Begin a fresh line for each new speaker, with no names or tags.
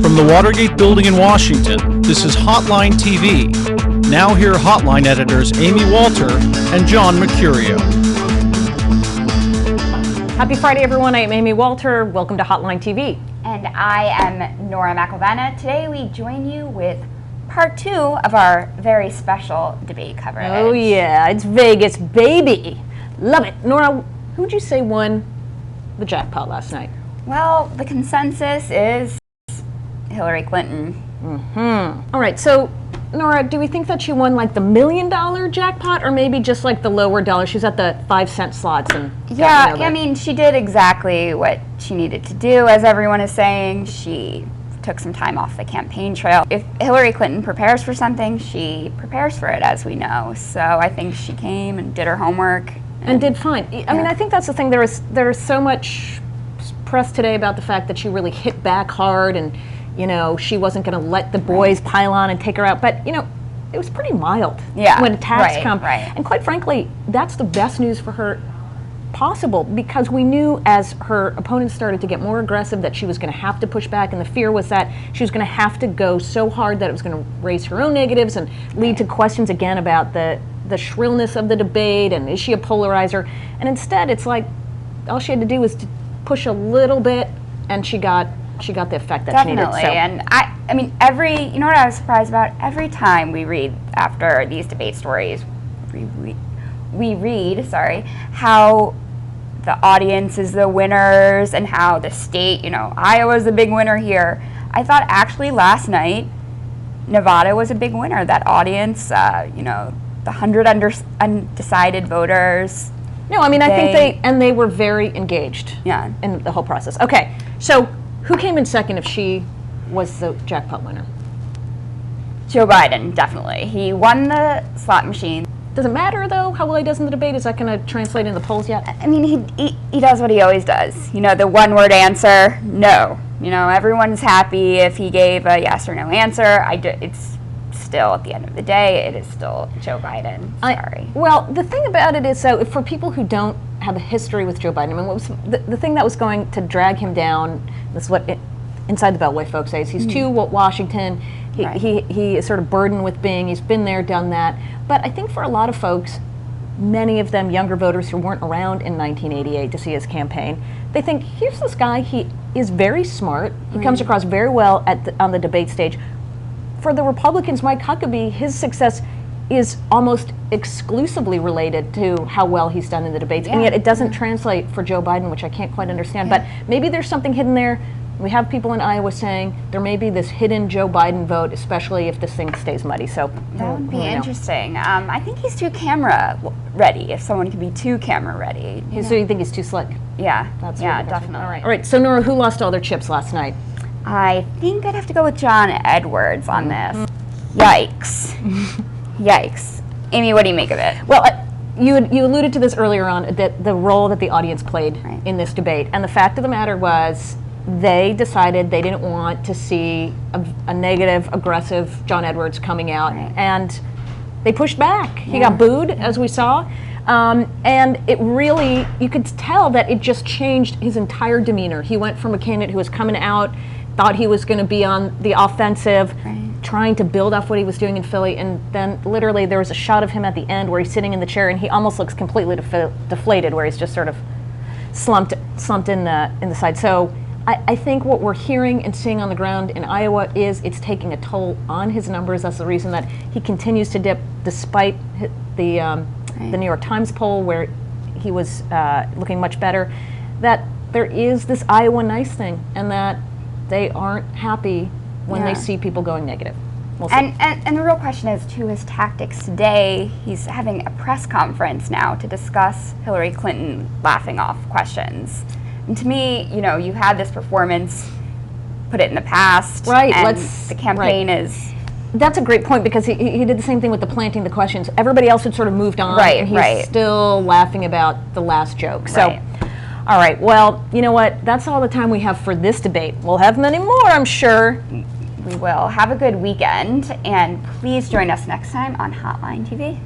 From the Watergate building in Washington, this is Hotline TV. Now here are Hotline editors Amy Walter and John Mercurio.
Happy Friday, everyone. I am Amy Walter. Welcome to Hotline TV.
And I am Nora McElvenna. Today we join you with part 2 of our very special debate coverage.
Oh yeah, it's Vegas, baby. Love it. Nora, who'd you say won the jackpot last night?
Well, the consensus is Hillary Clinton.
All right, so Nora, do we think that she won like the $1 million jackpot, or maybe just like the lower dollar? She's at the 5-cent slots and
yeah, I mean, she did exactly what she needed to do, as everyone is saying. She took some time off the campaign trail. If Hillary Clinton prepares for something, she prepares for it, as we know. So I think she came and did her homework
and did fine. I mean, I think that's the thing. There is so much press today about the fact that she really hit back hard, and you know, she wasn't going to let the boys pile on and take her out. But, you know, it was pretty mild when attacks come. And quite frankly, that's the best news for her possible, because we knew as her opponents started to get more aggressive that she was going to have to push back, and the fear was that she was going to have to go so hard that it was going to raise her own negatives and lead to questions again about the shrillness of the debate, and is she a polarizer? And instead, it's like all she had to do was to push a little bit, and she got the effect that she needed.
Definitely, and I mean, you know what I was surprised about? Every time we read after these debate stories, we read, how the audience is the winners and how the state, you know, Iowa's the big winner here. I thought actually last night, Nevada was a big winner. That audience, you know, the 100 undecided voters.
No, I mean, I think they were very engaged in the whole process. Okay, so who came in second if she was the jackpot winner?
Joe Biden, definitely. He won the slot machine.
Does it matter, though, how well he does in the debate? Is that going to translate in the polls yet?
I mean, he does what he always does. You know, the one-word answer, no. You know, everyone's happy if he gave a yes or no answer. It's still, at the end of the day, it is still Joe Biden. Sorry.
Well, the thing about it is, so for people who don't have a history with Joe Biden, I mean, what was the thing that was going to drag him down, this is what inside the Beltway folks say, is he's too Washington, he is sort of burdened with he's been there, done that. But I think for a lot of folks, many of them younger voters who weren't around in 1988 to see his campaign, they think, here's this guy, he is very smart, he comes across very well on the debate stage. For the Republicans, Mike Huckabee, his success is almost exclusively related to how well he's done in the debates, and yet it doesn't translate for Joe Biden, which I can't quite understand. But maybe there's something hidden there. We have people in Iowa saying there may be this hidden Joe Biden vote, especially if this thing stays muddy. So
that would be interesting. I think he's too camera ready. If someone can be too camera ready,
so you think he's too slick?
Yeah,
that's
definitely.
All right. So Nora, who lost all their chips last night?
I think I'd have to go with John Edwards on this. Yikes. Yikes. Amy, what do you make of it?
Well, you alluded to this earlier on, that the role that the audience played in this debate. And the fact of the matter was, they decided they didn't want to see a negative, aggressive John Edwards coming out. And they pushed back. He got booed, as we saw. And it really, you could tell that it just changed his entire demeanor. He went from a candidate who was coming out, thought he was going to be on the offensive, trying to build off what he was doing in Philly, and then literally there was a shot of him at the end where he's sitting in the chair and he almost looks completely deflated, where he's just sort of slumped in the side. So I think what we're hearing and seeing on the ground in Iowa is it's taking a toll on his numbers. That's the reason that he continues to dip, despite the New York Times poll where he was looking much better. That there is this Iowa nice thing, and that they aren't happy when they see people going negative. We'll see.
And the real question is, to his tactics today, he's having a press conference now to discuss Hillary Clinton laughing off questions. And to me, you know, you had this performance, put it in the past, and the campaign is...
That's a great point, because he did the same thing with the planting the questions. Everybody else had sort of moved on, and he's still laughing about the last joke. So, all right, well, you know what? That's all the time we have for this debate. We'll have many more, I'm sure.
We will. Have a good weekend, and please join us next time on Hotline TV.